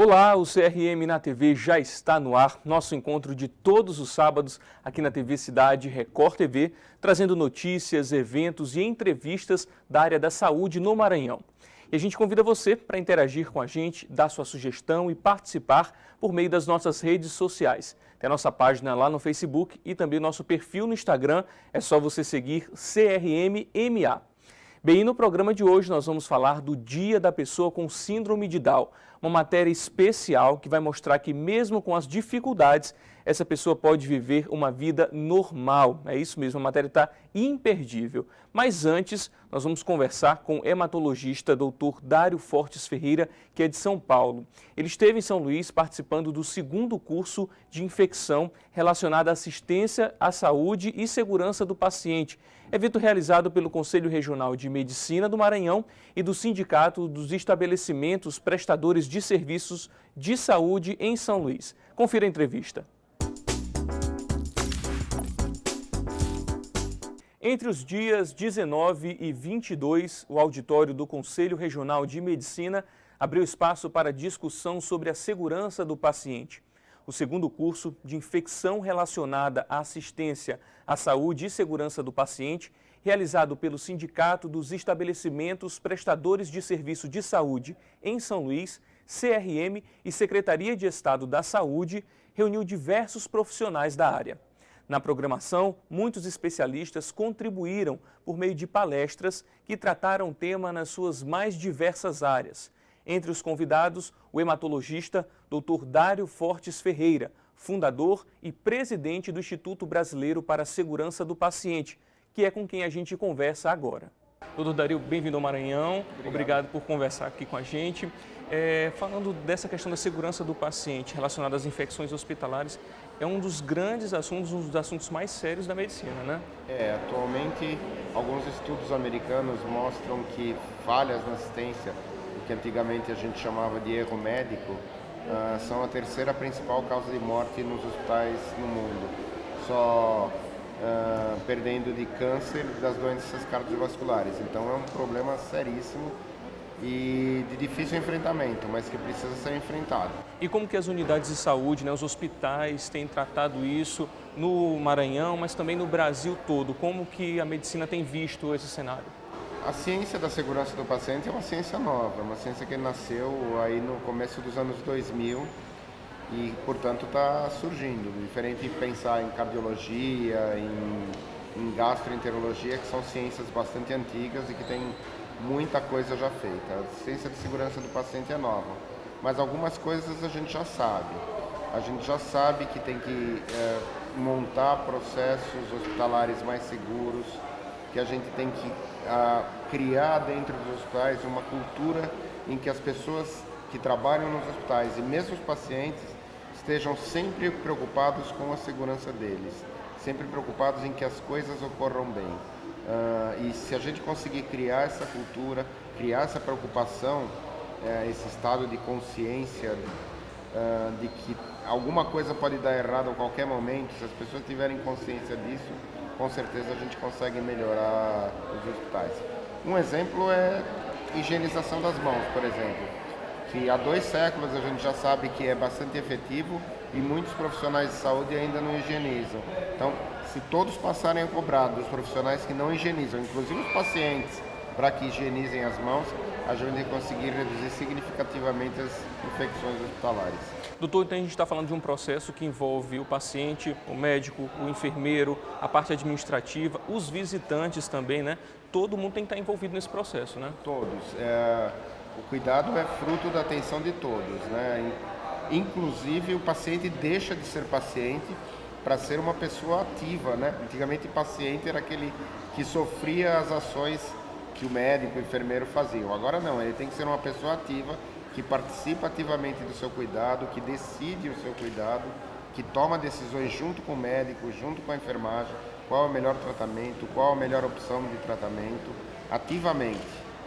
Olá, o CRM na TV já está no ar, nosso encontro de todos os sábados aqui na TV Cidade Record TV, trazendo notícias, eventos e entrevistas da área da saúde no Maranhão. E a gente convida você para interagir com a gente, dar sua sugestão e participar por meio das nossas redes sociais. Tem a nossa página lá no Facebook e também o nosso perfil no Instagram, é só você seguir CRMMA. Bem, e no programa de hoje nós vamos falar do Dia da Pessoa com Síndrome de Down, uma matéria especial que vai mostrar que mesmo com as dificuldades, essa pessoa pode viver uma vida normal. É isso mesmo, a matéria está imperdível. Mas antes, nós vamos conversar com o hematologista Dr. Dário Fortes Ferreira, que é de São Paulo. Ele esteve em São Luís participando do segundo curso de infecção relacionado à assistência à saúde e segurança do paciente, evento realizado pelo Conselho Regional de Medicina do Maranhão e do Sindicato dos Estabelecimentos Prestadores de Serviços de Saúde em São Luís. Confira a entrevista. Entre os dias 19 e 22, o auditório do Conselho Regional de Medicina abriu espaço para discussão sobre a segurança do paciente. O segundo curso de infecção relacionada à assistência à saúde e segurança do paciente, realizado pelo Sindicato dos Estabelecimentos Prestadores de Serviço de Saúde em São Luís, CRM e Secretaria de Estado da Saúde, reuniu diversos profissionais da área. Na programação, muitos especialistas contribuíram por meio de palestras que trataram o tema nas suas mais diversas áreas. Entre os convidados, o hematologista Dr. Dário Fortes Ferreira, fundador e presidente do Instituto Brasileiro para a Segurança do Paciente, que é com quem a gente conversa agora. Dr. Dário, bem-vindo ao Maranhão. Obrigado por conversar aqui com a gente. Falando dessa questão da segurança do paciente relacionada às infecções hospitalares, é um dos grandes assuntos, um dos assuntos mais sérios da medicina, né? Atualmente, alguns estudos americanos mostram que falhas na assistência, o que antigamente a gente chamava de erro médico, são a terceira principal causa de morte nos hospitais no mundo, só perdendo de câncer e das doenças cardiovasculares. Então é um problema seríssimo e de difícil enfrentamento, mas que precisa ser enfrentado. E como que as unidades de saúde, os hospitais têm tratado isso no Maranhão, mas também no Brasil todo? Como que a medicina tem visto esse cenário? A ciência da segurança do paciente é uma ciência nova, uma ciência que nasceu aí no começo dos anos 2000 e, portanto, está surgindo. Diferente de pensar em cardiologia, em gastroenterologia, que são ciências bastante antigas e que têm muita coisa já feita. A ciência de segurança do paciente é nova, mas algumas coisas a gente já sabe. A gente já sabe que tem que montar processos hospitalares mais seguros, que a gente tem que criar dentro dos hospitais uma cultura em que as pessoas que trabalham nos hospitais e mesmo os pacientes estejam sempre preocupados com a segurança deles, sempre preocupados em que as coisas ocorram bem. E se a gente conseguir criar essa cultura, criar essa preocupação, esse estado de consciência de que alguma coisa pode dar errado a qualquer momento, se as pessoas tiverem consciência disso, com certeza a gente consegue melhorar os hospitais. Um exemplo é higienização das mãos, por exemplo, que há 2 séculos a gente já sabe que é bastante efetivo e muitos profissionais de saúde ainda não higienizam. Então, se todos passarem a cobrar dos profissionais que não higienizam, inclusive os pacientes, para que higienizem as mãos, a gente vai conseguir reduzir significativamente as infecções hospitalares. Doutor, então a gente está falando de um processo que envolve o paciente, o médico, o enfermeiro, a parte administrativa, os visitantes também, né? Todo mundo tem que estar envolvido nesse processo, né? Todos. O cuidado é fruto da atenção de todos, né? Inclusive, o paciente deixa de ser paciente para ser uma pessoa ativa, né? Antigamente, o paciente era aquele que sofria as ações que o médico, o enfermeiro faziam. Agora não, ele tem que ser uma pessoa ativa, que participa ativamente do seu cuidado, que decide o seu cuidado, que toma decisões junto com o médico, junto com a enfermagem, qual é o melhor tratamento, qual a melhor opção de tratamento, ativamente.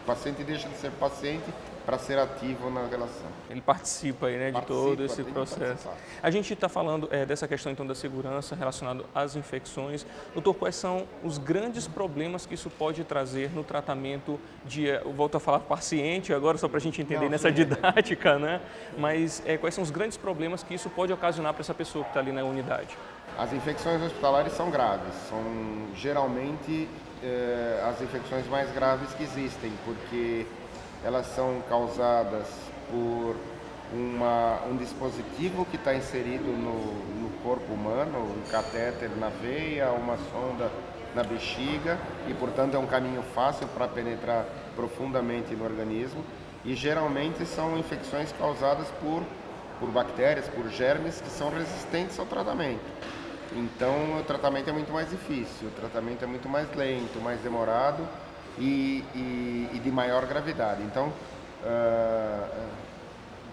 O paciente deixa de ser paciente para ser ativo na relação. Ele participa aí, né, de todo esse processo. A gente está falando dessa questão então da segurança relacionada às infecções. Doutor, quais são os grandes problemas que isso pode trazer no tratamento de, eu volto a falar paciente agora só para a gente entender nessa didática, né? Mas quais são os grandes problemas que isso pode ocasionar para essa pessoa que está ali na unidade? As infecções hospitalares são graves, são geralmente as infecções mais graves que existem, porque elas são causadas por um dispositivo que está inserido no corpo humano, um catéter na veia, uma sonda na bexiga, e portanto é um caminho fácil para penetrar profundamente no organismo, e geralmente são infecções causadas por bactérias, por germes que são resistentes ao tratamento. Então o tratamento é muito mais difícil, o tratamento é muito mais lento, mais demorado e de maior gravidade. Então,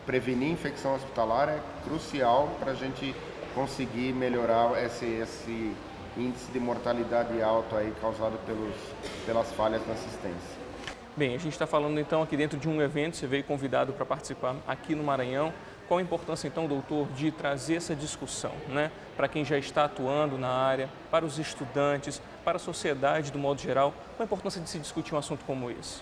prevenir infecção hospitalar é crucial para a gente conseguir melhorar esse índice de mortalidade alto aí causado pelas falhas na assistência. Bem, a gente está falando então aqui dentro de um evento, você veio convidado para participar aqui no Maranhão. Qual a importância então, doutor, de trazer essa discussão, né, para quem já está atuando na área, para os estudantes, para a sociedade do modo geral? Qual a importância de se discutir um assunto como esse?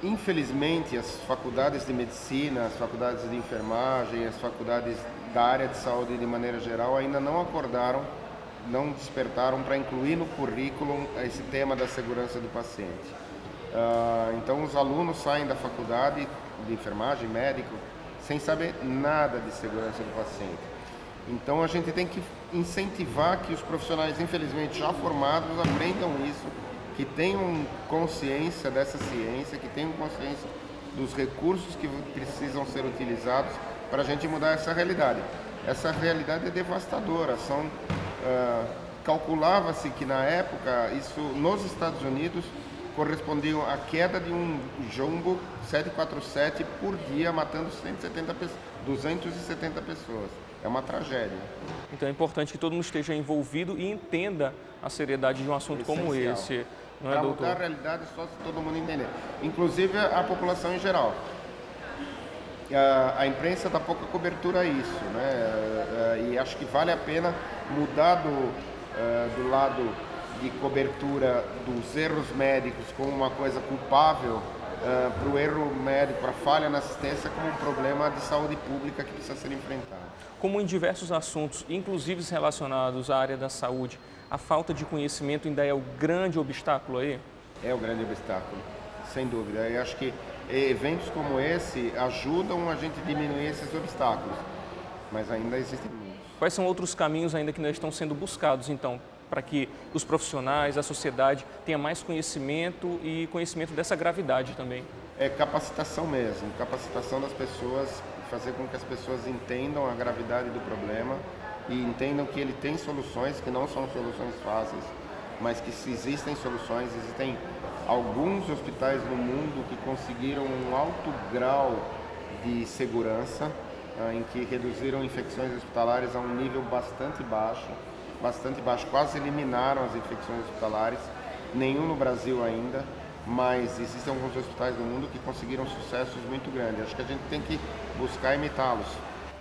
Infelizmente, as faculdades de medicina, as faculdades de enfermagem, as faculdades da área de saúde de maneira geral ainda não acordaram, não despertaram para incluir no currículo esse tema da segurança do paciente. Então, os alunos saem da faculdade de enfermagem, médico, sem saber nada de segurança do paciente. Então a gente tem que incentivar que os profissionais, infelizmente já formados, aprendam isso, que tenham consciência dessa ciência, que tenham consciência dos recursos que precisam ser utilizados para a gente mudar essa realidade. Essa realidade é devastadora. Calculava-se que na época, isso nos Estados Unidos, correspondia à queda de um Jumbo 747 por dia, matando 270 pessoas. É uma tragédia. Então é importante que todo mundo esteja envolvido e entenda a seriedade de um assunto como esse. Não é, doutor? Para mudar a realidade só se todo mundo entender. Inclusive a população em geral. A imprensa dá pouca cobertura a isso, né? E acho que vale a pena mudar do lado de cobertura dos erros médicos como uma coisa culpável para o erro médico, para a falha na assistência como um problema de saúde pública que precisa ser enfrentado. Como em diversos assuntos, inclusive relacionados à área da saúde, a falta de conhecimento ainda é o grande obstáculo aí? É o grande obstáculo, sem dúvida. Eu acho que eventos como esse ajudam a gente a diminuir esses obstáculos, mas ainda existem muitos. Quais são outros caminhos ainda que ainda estão sendo buscados, então, para que os profissionais, a sociedade tenha mais conhecimento e conhecimento dessa gravidade também? É capacitação mesmo, capacitação das pessoas, fazer com que as pessoas entendam a gravidade do problema e entendam que ele tem soluções, que não são soluções fáceis, mas que se existem soluções, existem alguns hospitais no mundo que conseguiram um alto grau de segurança, em que reduziram infecções hospitalares a um nível bastante baixo, quase eliminaram as infecções hospitalares, nenhum no Brasil ainda, mas existem alguns hospitais do mundo que conseguiram sucessos muito grandes. Acho que a gente tem que buscar imitá-los.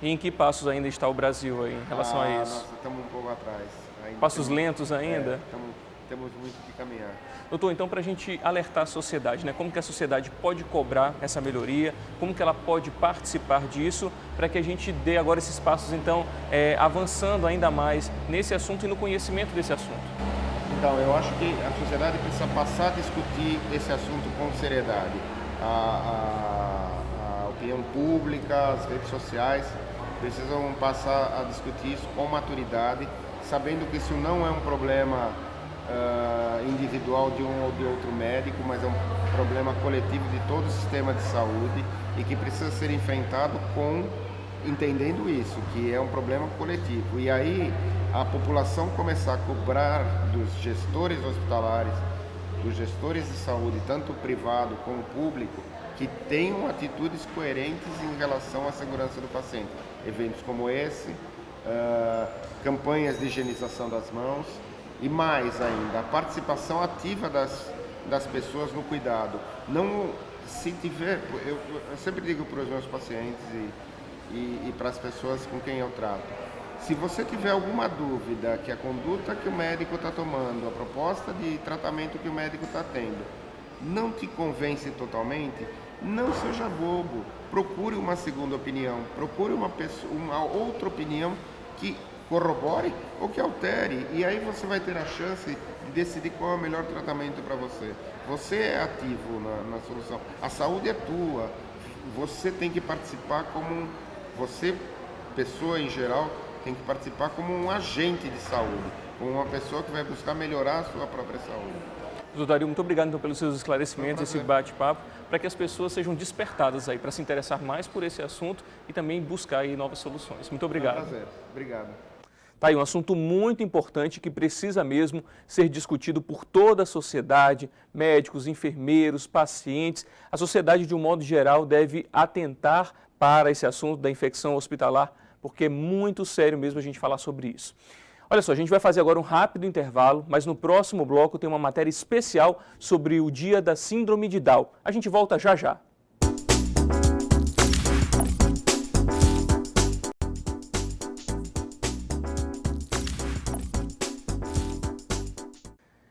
E em que passos ainda está o Brasil aí em relação a isso? Nós estamos um pouco atrás. Passos lentos ainda? Temos muito que caminhar. Doutor, então para a gente alertar a sociedade, né? Como que a sociedade pode cobrar essa melhoria, como que ela pode participar disso, para que a gente dê agora esses passos, então, avançando ainda mais nesse assunto e no conhecimento desse assunto? Então, eu acho que a sociedade precisa passar a discutir esse assunto com seriedade. A opinião pública, as redes sociais precisam passar a discutir isso com maturidade, sabendo que isso não é um problema individual de um ou de outro médico, mas é um problema coletivo de todo o sistema de saúde e que precisa ser enfrentado entendendo isso, que é um problema coletivo. E aí a população começar a cobrar dos gestores hospitalares, dos gestores de saúde, tanto privado como público, que tenham atitudes coerentes em relação à segurança do paciente. Eventos como esse, campanhas de higienização das mãos e mais ainda, a participação ativa das pessoas no cuidado. Não Se tiver, eu sempre digo para os meus pacientes e para as pessoas com quem eu trato, se você tiver alguma dúvida que a conduta que o médico está tomando, a proposta de tratamento que o médico está tendo, não te convence totalmente, não seja bobo, procure uma segunda opinião, procure uma outra opinião que corrobore ou que altere, e aí você vai ter a chance de decidir qual é o melhor tratamento para você. Você é ativo na solução, a saúde é tua, você tem que participar você, pessoa em geral, tem que participar como um agente de saúde, como uma pessoa que vai buscar melhorar a sua própria saúde. Doutor Dario, muito obrigado então, pelos seus esclarecimentos, esse bate-papo, para que as pessoas sejam despertadas aí, para se interessar mais por esse assunto e também buscar aí novas soluções. Muito obrigado. É um prazer. Obrigado. Tá aí um assunto muito importante que precisa mesmo ser discutido por toda a sociedade, médicos, enfermeiros, pacientes. A sociedade, de um modo geral, deve atentar para esse assunto da infecção hospitalar, porque é muito sério mesmo a gente falar sobre isso. Olha só, a gente vai fazer agora um rápido intervalo, mas no próximo bloco tem uma matéria especial sobre o Dia da Síndrome de Down. A gente volta já já.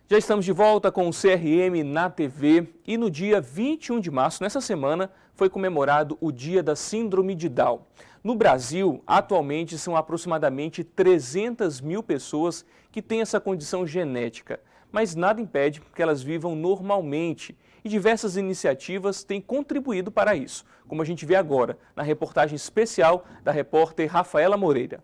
Já estamos de volta com o CRM na TV e no dia 21 de março, nessa semana, foi comemorado o Dia da Síndrome de Down. No Brasil, atualmente são aproximadamente 300 mil pessoas que têm essa condição genética, mas nada impede que elas vivam normalmente e diversas iniciativas têm contribuído para isso, como a gente vê agora na reportagem especial da repórter Rafaela Moreira.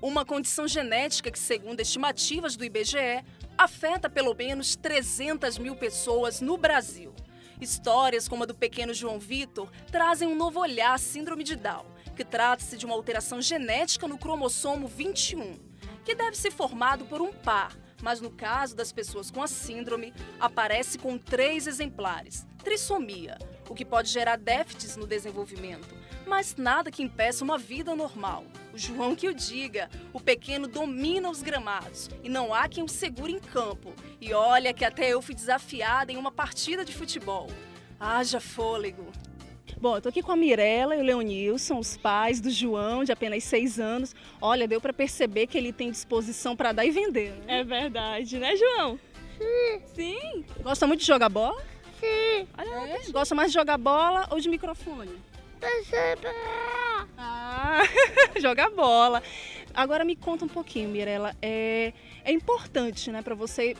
Uma condição genética que, segundo estimativas do IBGE, afeta pelo menos 300 mil pessoas no Brasil. Histórias como a do pequeno João Vitor trazem um novo olhar à síndrome de Down, que trata-se de uma alteração genética no cromossomo 21, que deve ser formado por um par, mas no caso das pessoas com a síndrome, aparece com 3 exemplares, trissomia, o que pode gerar déficits no desenvolvimento, mas nada que impeça uma vida normal. O João que o diga, o pequeno domina os gramados e não há quem o segure em campo. E olha que até eu fui desafiada em uma partida de futebol. Haja fôlego! Bom, eu tô aqui com a Mirella e o Leonilson, os pais do João, de apenas 6 anos. Olha, deu para perceber que ele tem disposição para dar e vender, né? É verdade, né, João? Sim. Gosta muito de jogar bola? Sim. Olha, gosta mais de jogar bola ou de microfone? Ah, joga bola. Agora me conta um pouquinho, Mirella, é importante, né, para você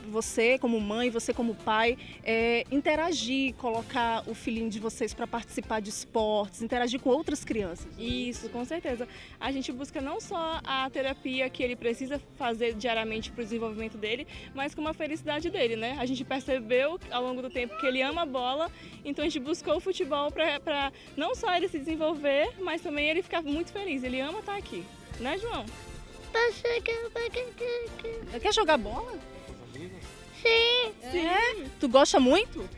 como mãe, você como pai, interagir, colocar o filhinho de vocês para participar de esportes, interagir com outras crianças. Isso, com certeza. A gente busca não só a terapia que ele precisa fazer diariamente para o desenvolvimento dele, mas com a felicidade dele, né? A gente percebeu ao longo do tempo que ele ama a bola, então a gente buscou o futebol para não só ele se desenvolver, mas também ele ficar muito feliz. Ele ama estar aqui, né, João? Quer jogar bola? Sim. É? Tu gosta muito?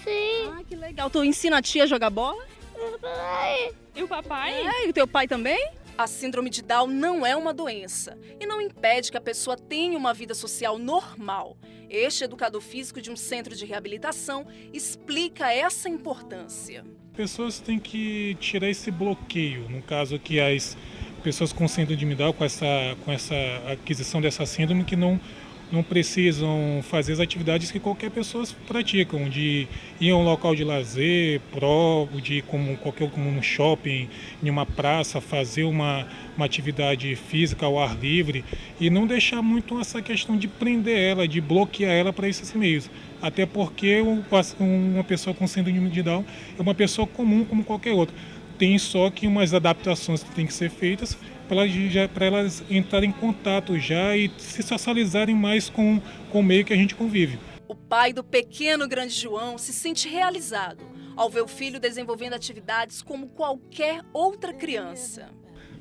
Sim. Ah, que legal. Tu ensina a tia a jogar bola? E o papai? É, e o teu pai também? A síndrome de Down não é uma doença e não impede que a pessoa tenha uma vida social normal. Este educador físico de um centro de reabilitação explica essa importância. Pessoas têm que tirar esse bloqueio, no caso aqui as pessoas com síndrome de Down, com essa aquisição dessa síndrome, que não precisam fazer as atividades que qualquer pessoa praticam, de ir a um local de lazer, de ir como um shopping, em uma praça, fazer uma atividade física ao ar livre e não deixar muito essa questão de prender ela, de bloquear ela para esses meios. Até porque uma pessoa com síndrome de Down é uma pessoa comum como qualquer outra. Tem só que umas adaptações que têm que ser feitas para elas entrarem em contato já e se socializarem mais com o meio que a gente convive. O pai do pequeno grande João se sente realizado ao ver o filho desenvolvendo atividades como qualquer outra criança.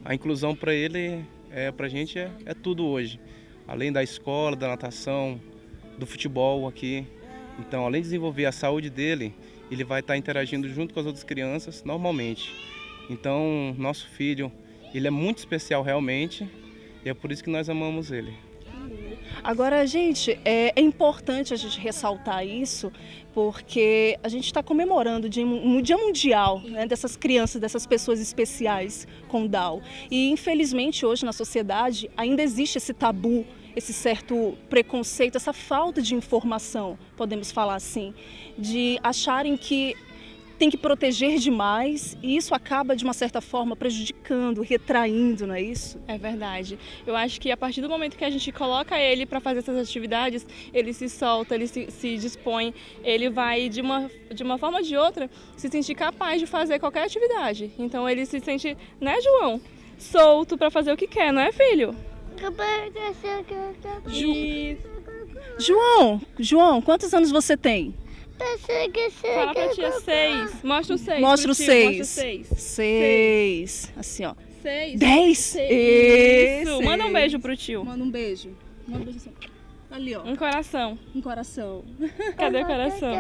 A inclusão para ele, para a gente, é tudo hoje. Além da escola, da natação, do futebol aqui. Então, além de desenvolver a saúde dele, ele vai estar interagindo junto com as outras crianças normalmente. Então, nosso filho, ele é muito especial realmente, e é por isso que nós amamos ele. Agora, gente, é importante a gente ressaltar isso, porque a gente está comemorando o Dia Mundial, né, dessas crianças, dessas pessoas especiais com Down. E, infelizmente, hoje na sociedade ainda existe esse tabu, esse certo preconceito, essa falta de informação, podemos falar assim, de acharem que tem que proteger demais e isso acaba, de uma certa forma, prejudicando, retraindo, não é isso? É verdade. Eu acho que a partir do momento que a gente coloca ele para fazer essas atividades, ele se solta, ele se dispõe, ele vai, de uma forma ou de outra, se sentir capaz de fazer qualquer atividade. Então ele se sente, né, João? Solto para fazer o que quer, não é, filho? João, quantos anos você tem? Fala pra tia, 6. Mostra o 6. Mostra o 6. Mostra o 6. 6. Assim, ó. 6. 10. Isso. Manda um beijo pro tio. Manda um beijo. Manda um beijo assim. Ali, ó. Um coração. Um coração. Cadê o coração?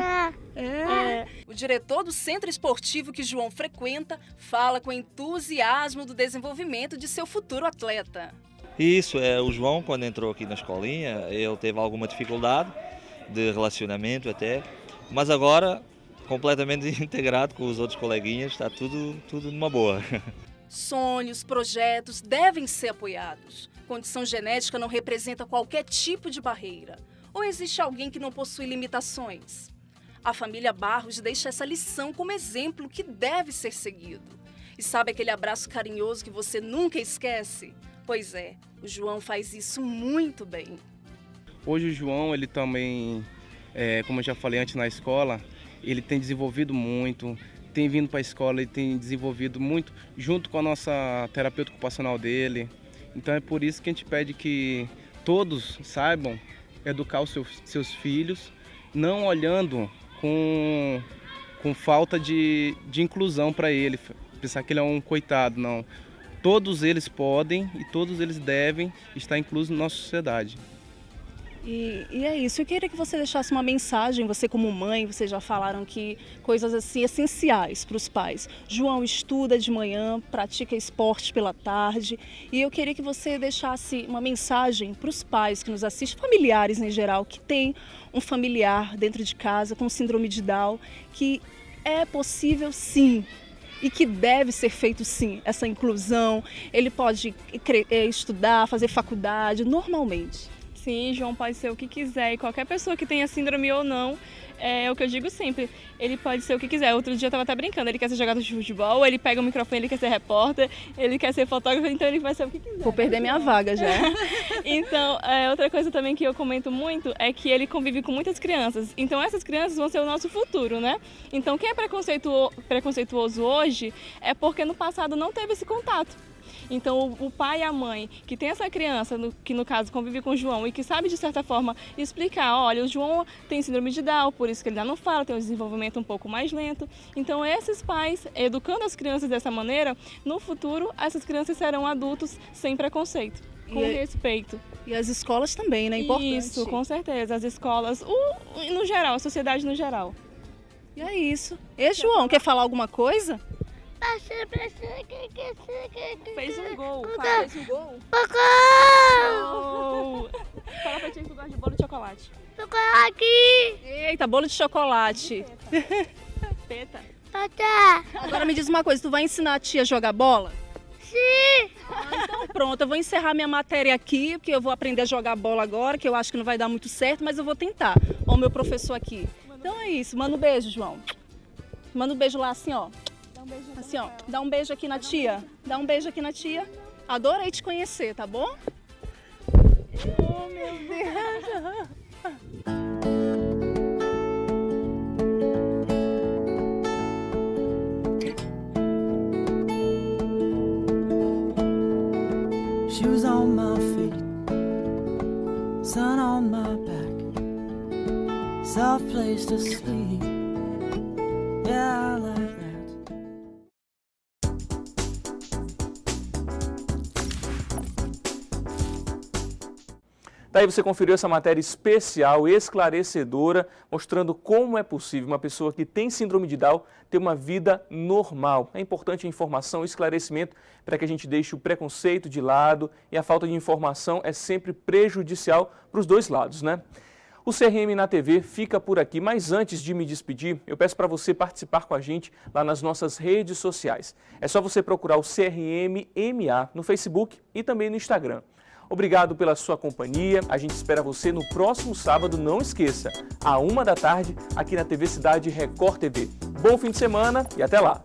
O diretor do centro esportivo que João frequenta fala com entusiasmo do desenvolvimento de seu futuro atleta. Isso, o João, quando entrou aqui na escolinha, ele teve alguma dificuldade de relacionamento até, mas agora, completamente integrado com os outros coleguinhas, está tudo numa boa. Sonhos, projetos devem ser apoiados. Condição genética não representa qualquer tipo de barreira. Ou existe alguém que não possui limitações? A família Barros deixa essa lição como exemplo que deve ser seguido. E sabe aquele abraço carinhoso que você nunca esquece? Pois é, o João faz isso muito bem. Hoje o João, ele também, como eu já falei antes na escola, ele tem desenvolvido muito, tem vindo para a escola e tem desenvolvido muito junto com a nossa terapeuta ocupacional dele. Então é por isso que a gente pede que todos saibam educar os seus filhos, não olhando com falta de inclusão para ele, pensar que ele é um coitado, não. Todos eles podem e todos eles devem estar inclusos na nossa sociedade. E é isso, eu queria que você deixasse uma mensagem, você como mãe, vocês já falaram que coisas assim essenciais para os pais. João estuda de manhã, pratica esporte pela tarde e eu queria que você deixasse uma mensagem para os pais que nos assistem, familiares em geral, que tem um familiar dentro de casa com síndrome de Down, que é possível sim. E que deve ser feito sim, essa inclusão, ele pode estudar, fazer faculdade normalmente. Sim, João pode ser o que quiser e qualquer pessoa que tenha síndrome ou não, é o que eu digo sempre, ele pode ser o que quiser. Outro dia eu estava até brincando, ele quer ser jogador de futebol, ele pega o microfone, ele quer ser repórter, ele quer ser fotógrafo, então ele vai ser o que quiser. Vou perder minha vaga já. Então, outra coisa também que eu comento muito é que ele convive com muitas crianças, então essas crianças vão ser o nosso futuro, né? Então quem é preconceituoso hoje é porque no passado não teve esse contato. Então o pai e a mãe que tem essa criança, que no caso convive com o João e que sabe de certa forma explicar, olha, o João tem síndrome de Down, por isso que ele ainda não fala, tem um desenvolvimento um pouco mais lento. Então esses pais, educando as crianças dessa maneira, no futuro essas crianças serão adultos sem preconceito, com respeito. E as escolas também, né? Importante. Isso, com certeza, as escolas, no geral, a sociedade no geral. E é isso. E João, quer falar alguma coisa? Fez um gol. Fez um gol? Gol! Fala pra tia que gosta de bolo de chocolate. Eita, bolo de chocolate. Peta. Agora me diz uma coisa, tu vai ensinar a tia a jogar bola? Sim! Então pronto, eu vou encerrar minha matéria aqui, porque eu vou aprender a jogar bola agora, que eu acho que não vai dar muito certo, mas eu vou tentar. Ó, o meu professor aqui. Então é isso, manda um beijo, João. Manda um beijo lá assim, ó. Assim, ó, dá um beijo aqui na tia. Dá um beijo aqui na tia. Adorei te conhecer, tá bom? Oh, meu Deus. Shoes on my feet, sun on my back, soft place to sleep. Yeah, I like that. Daí você conferiu essa matéria especial, esclarecedora, mostrando como é possível uma pessoa que tem síndrome de Down ter uma vida normal. É importante a informação e esclarecimento para que a gente deixe o preconceito de lado, e a falta de informação é sempre prejudicial para os dois lados, né? O CRM na TV fica por aqui, mas antes de me despedir, eu peço para você participar com a gente lá nas nossas redes sociais. É só você procurar o CRM MA no Facebook e também no Instagram. Obrigado pela sua companhia, a gente espera você no próximo sábado, não esqueça, à 1h da tarde, aqui na TV Cidade Record TV. Bom fim de semana e até lá!